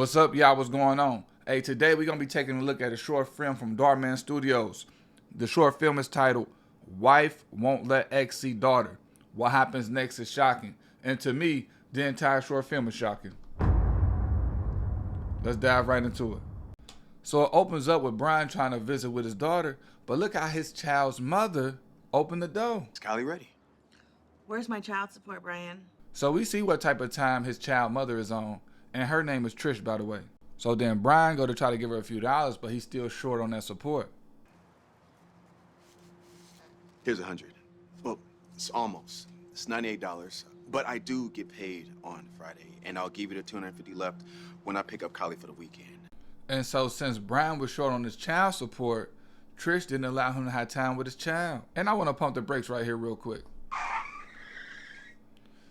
What's up, y'all? What's going on? Hey, today we're going to be taking a look at a short film from Dhar Mann Studios. The short film is titled, Wife Won't Let Ex See Daughter. What happens next is shocking. And to me, the entire short film is shocking. Let's dive right into it. So it opens up with Brian trying to visit with his daughter, but look how his child's mother opened the door. Is Callie ready? Where's my child support, Brian? So we see what type of time his child mother is on, and her name is Trish, by the way. So then Brian go to try to give her a few dollars, but he's still short on that support. Here's 100. Well, it's almost. It's $98, but I do get paid on Friday, and I'll give you the $250 left when I pick up Callie for the weekend. And so since Brian was short on his child support, Trish didn't allow him to have time with his child. And I want to pump the brakes right here real quick.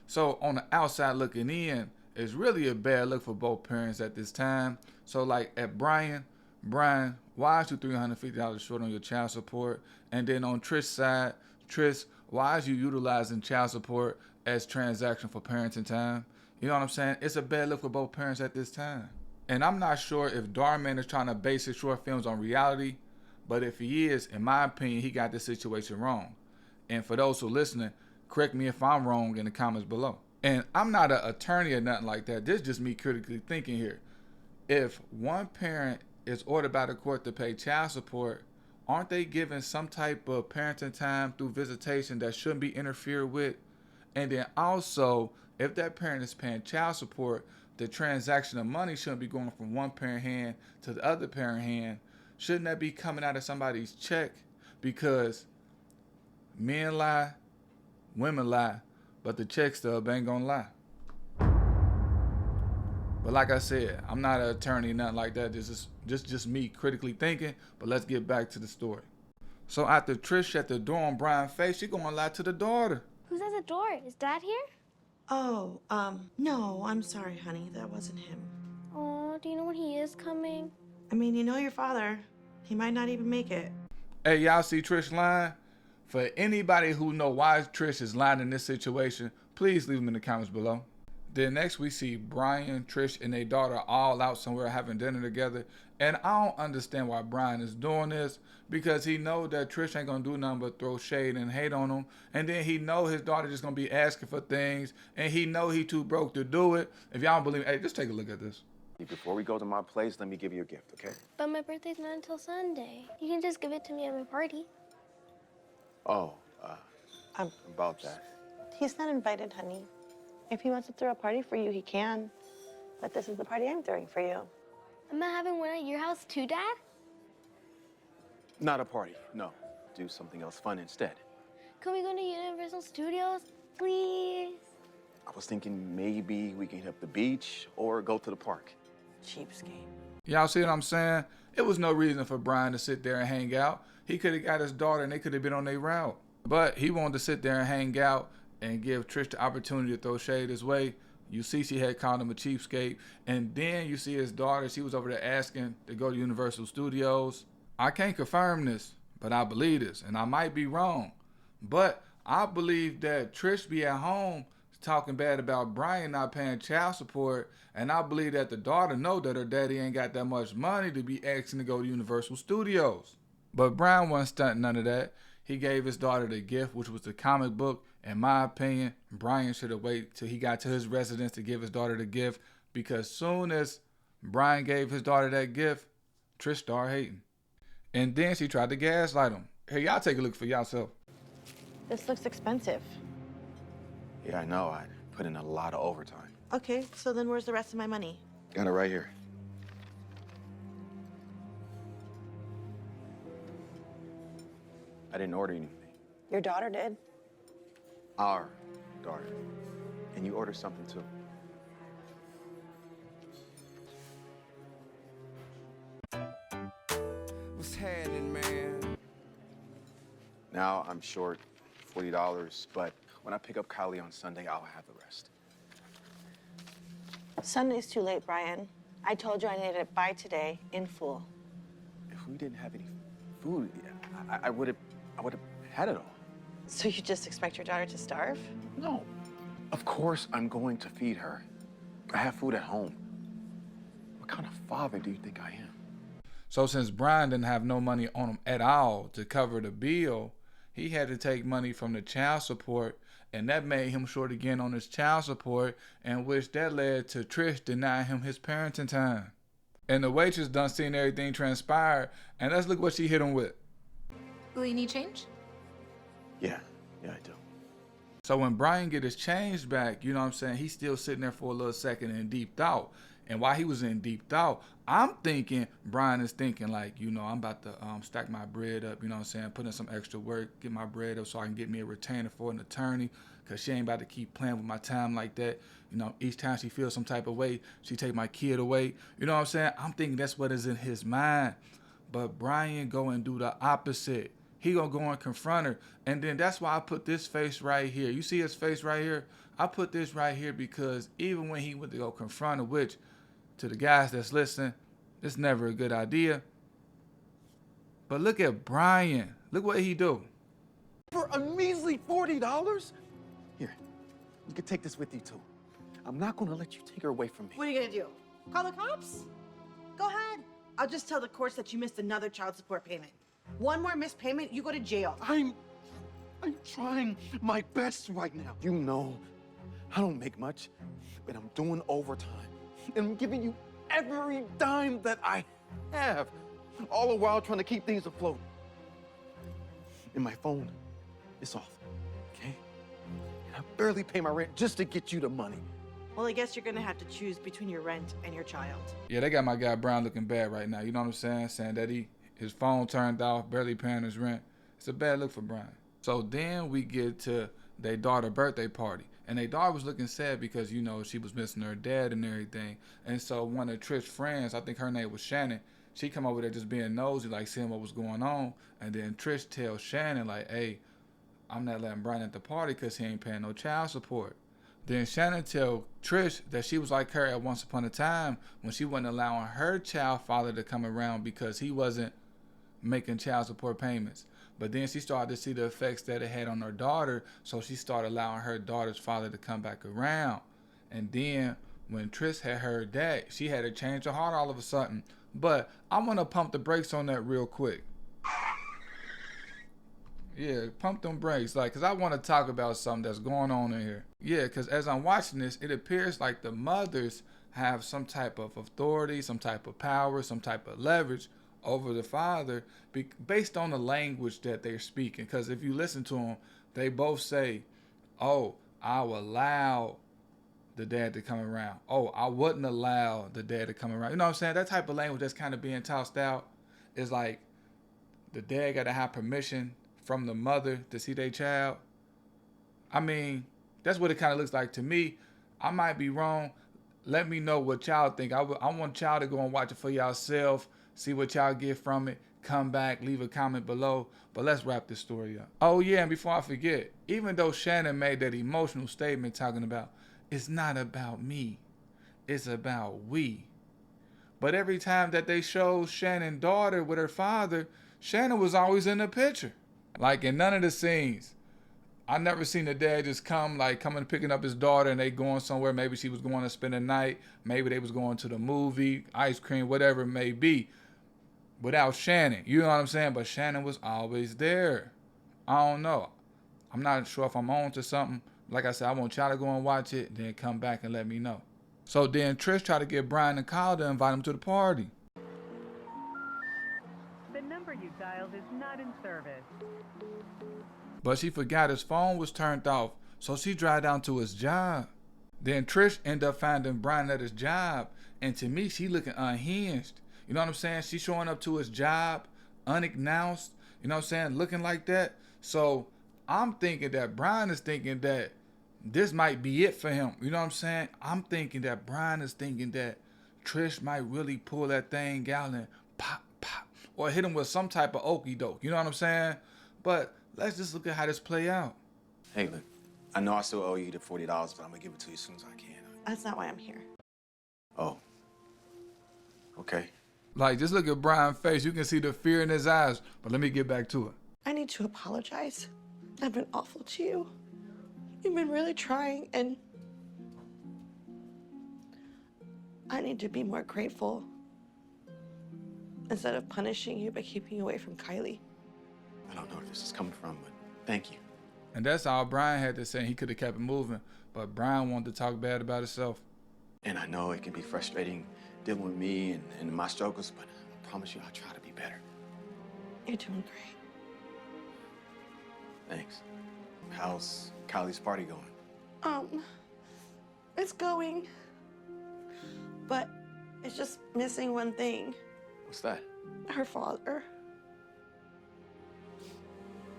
So on the outside looking in, it's really a bad look for both parents at this time. So like at Brian, why is you $350 short on your child support? And then on Trish's side, Trish, why is you utilizing child support as transaction for parenting time? You know what I'm saying? It's a bad look for both parents at this time. And I'm not sure if Dhar Mann is trying to base his short films on reality, but if he is, in my opinion, he got this situation wrong. And for those who are listening, correct me if I'm wrong in the comments below. And I'm not an attorney or nothing like that. This is just me critically thinking here. If one parent is ordered by the court to pay child support, aren't they given some type of parenting time through visitation that shouldn't be interfered with? And then also, if that parent is paying child support, the transaction of money shouldn't be going from one parent hand to the other parent hand. Shouldn't that be coming out of somebody's check? Because men lie, women lie, but the check stub ain't gonna lie. But like I said, I'm not an attorney, nothing like that. This is just me critically thinking, but let's get back to the story. So after Trish shut the door on Brian's face, she gonna lie to the daughter. Who's at the door? Is Dad here? Oh, no, I'm sorry, honey. That wasn't him. Oh, do you know when he is coming? I mean, you know your father. He might not even make it. Hey, y'all see Trish lying? For anybody who know why Trish is lying in this situation, please leave them in the comments below. Then next we see Brian, Trish, and their daughter all out somewhere having dinner together. And I don't understand why Brian is doing this, because he know that Trish ain't gonna do nothing but throw shade and hate on him. And then he know his daughter just gonna be asking for things, and he know he too broke to do it. If y'all don't believe, hey, just take a look at this. Before we go to my place, let me give you a gift, okay? But my birthday's not until Sunday. You can just give it to me at my party. Oh, about that. He's not invited, honey. If he wants to throw a party for you, he can. But this is the party I'm throwing for you. I'm not having one at your house too, Dad? Not a party, no. Do something else fun instead. Can we go to Universal Studios, please? I was thinking maybe we can hit up the beach or go to the park. Cheapskate. Y'all see what I'm saying? It was no reason for Brian to sit there and hang out. He could have got his daughter and they could have been on their route. But he wanted to sit there and hang out and give Trish the opportunity to throw shade his way. You see she had called him a cheapskate. And then you see his daughter, she was over there asking to go to Universal Studios. I can't confirm this, but I believe this. And I might be wrong. But I believe that Trish be at home talking bad about Brian not paying child support. And I believe that the daughter know that her daddy ain't got that much money to be asking to go to Universal Studios. But Brian wasn't stunting none of that. He gave his daughter the gift, which was the comic book. In my opinion, Brian should have waited till he got to his residence to give his daughter the gift, because soon as Brian gave his daughter that gift, Trish started hating. And then she tried to gaslight him. Here, y'all take a look for yourself. This looks expensive. Yeah, I know. I put in a lot of overtime. Okay, so then where's the rest of my money? Got it right here. I didn't order anything. Your daughter did. Our daughter. And you ordered something too. What's happening, man? Now I'm short $40, but when I pick up Kylie on Sunday, I'll have the rest. Sunday's too late, Brian. I told you I needed it by today, in full. If we didn't have any food, I would have had it all. So you just expect your daughter to starve? No. Of course I'm going to feed her. I have food at home. But father do you think I am? So since Brian didn't have no money on him at all to cover the bill, he had to take money from the child support, and that made him short again on his child support, and which that led to Trish denying him his parenting time. And the waitress done seen everything transpire, and let's look what she hit him with. Will you need change? Yeah, I do. So when Brian get his change back, you know what I'm saying, he's still sitting there for a little second in deep thought. And while he was in deep thought, I'm thinking, Brian is thinking like, you know, I'm about to stack my bread up, you know what I'm saying, put in some extra work, get my bread up so I can get me a retainer for an attorney, because she ain't about to keep playing with my time like that. You know, each time she feels some type of way, she take my kid away. You know what I'm saying? I'm thinking that's what is in his mind. But Brian go and do the opposite. He gonna go and confront her. And then that's why I put this face right here. You see his face right here? I put this right here because even when he went to go confront her, which to the guys that's listening, it's never a good idea. But look at Brian. Look what he do. For a measly $40? Here, you can take this with you too. I'm not gonna let you take her away from me. What are you gonna do? Call the cops? Go ahead. I'll just tell the courts that you missed another child support payment. One more missed payment, you go to jail. I'm trying my best right now. You know, I don't make much, but I'm doing overtime. And I'm giving you every dime that I have, all the while trying to keep things afloat. And my phone is off, okay? And I barely pay my rent just to get you the money. Well, I guess you're gonna have to choose between your rent and your child. Yeah, they got my guy Brian looking bad right now. You know what I'm saying? Saying that his phone turned off, barely paying his rent. It's a bad look for Brian. So then we get to their daughter's birthday party. And their daughter was looking sad because, you know, she was missing her dad and everything. And so one of Trish's friends, I think her name was Shannon, she come over there just being nosy, like seeing what was going on. And then Trish tells Shannon, like, hey, I'm not letting Brian at the party because he ain't paying no child support. Then Shannon tell Trish that she was like her at once upon a time when she wasn't allowing her child father to come around because he wasn't making child support payments. But then she started to see the effects that it had on her daughter, so she started allowing her daughter's father to come back around. And then when Trish had heard that, she had to change her heart all of a sudden. But I want to pump the brakes on that real quick. Yeah, pump them brakes, like, because I want to talk about something that's going on in here. Yeah, because as I'm watching this, it appears like the mothers have some type of authority, some type of power, some type of leverage over the father based on the language that they're speaking. Because if you listen to them, they both say, oh, I'll allow the dad to come around. Oh, I wouldn't allow the dad to come around. You know what I'm saying? That type of language that's kind of being tossed out is like the dad got to have permission from the mother to see their child. I mean, that's what it kind of looks like to me. I might be wrong. Let me know what y'all think. I want y'all to go and watch it for yourself, see what y'all get from it, come back, leave a comment below. But let's wrap this story up. Oh yeah, and before I forget, even though Shannon made that emotional statement talking about, it's not about me, it's about we. But every time that they showed Shannon's daughter with her father, Shannon was always in the picture. Like in none of the scenes. I never seen the dad just coming picking up his daughter and they going somewhere. Maybe she was going to spend a night. Maybe they was going to the movie, ice cream, whatever it may be. Without Shannon. You know what I'm saying? But Shannon was always there. I don't know. I'm not sure if I'm on to something. Like I said, I want y'all to go and watch it, then come back and let me know. So then Trish tried to get Brian to call to invite him to the party. The number you dialed is not in service. But she forgot his phone was turned off, so she drive down to his job. Then Trish ended up finding Brian at his job, and to me, she looking unhinged. You know what I'm saying? She showing up to his job, unannounced, you know what I'm saying, looking like that. So I'm thinking that Brian is thinking that this might be it for him. You know what I'm saying? I'm thinking that Brian is thinking that Trish might really pull that thing out and pop, pop, or hit him with some type of okie doke. You know what I'm saying? But let's just look at how this play out. Hey, look, I know I still owe you the $40, but I'm gonna give it to you as soon as I can. That's not why I'm here. Oh. Okay. Like, just look at Brian's face. You can see the fear in his eyes. But let me get back to it. I need to apologize. I've been awful to you. You've been really trying, and I need to be more grateful instead of punishing you by keeping you away from Kylie. I don't know where this is coming from, but thank you. And that's all Brian had to say. He could have kept it moving, but Brian wanted to talk bad about himself. And I know it can be frustrating dealing with me and my struggles, but I promise you I'll try to be better. You're doing great. Thanks. How's Kylie's party going? It's going, but it's just missing one thing. What's that? Her father.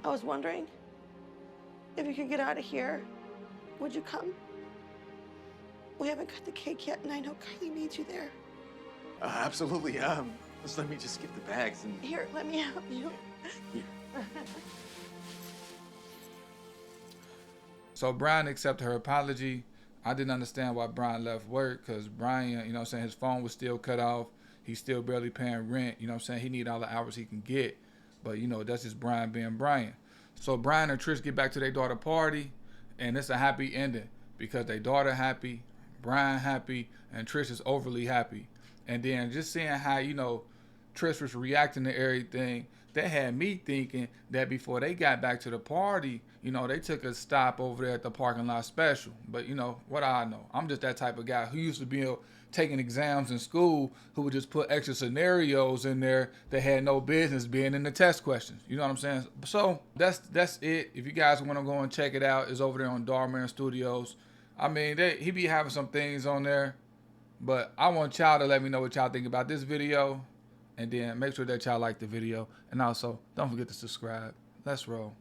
I was wondering if you could get out of here. Would you come? We haven't cut the cake yet, and I know Kylie needs you there. Absolutely. Just let me just get the bags and... Here, let me help you. Here. So Brian accepted her apology. I didn't understand why Brian left work, because Brian, you know what I'm saying, his phone was still cut off. He's still barely paying rent. You know what I'm saying? He need all the hours he can get. But, you know, that's just Brian being Brian. So Brian and Trish get back to their daughter party, and it's a happy ending because their daughter happy, Brian happy, and Trish is overly happy. And then just seeing how, you know, Trish was reacting to everything, that had me thinking that before they got back to the party, you know, they took a stop over there at the parking lot special. But, you know, what I know, I'm just that type of guy who used to be taking exams in school, who would just put extra scenarios in there that had no business being in the test questions. You know what I'm saying? So that's it. If you guys want to go and check it out, it's over there on Dhar Mann Studios. I mean, he be having some things on there, but I want y'all to let me know what y'all think about this video, and then make sure that y'all like the video, and also don't forget to subscribe. Let's roll.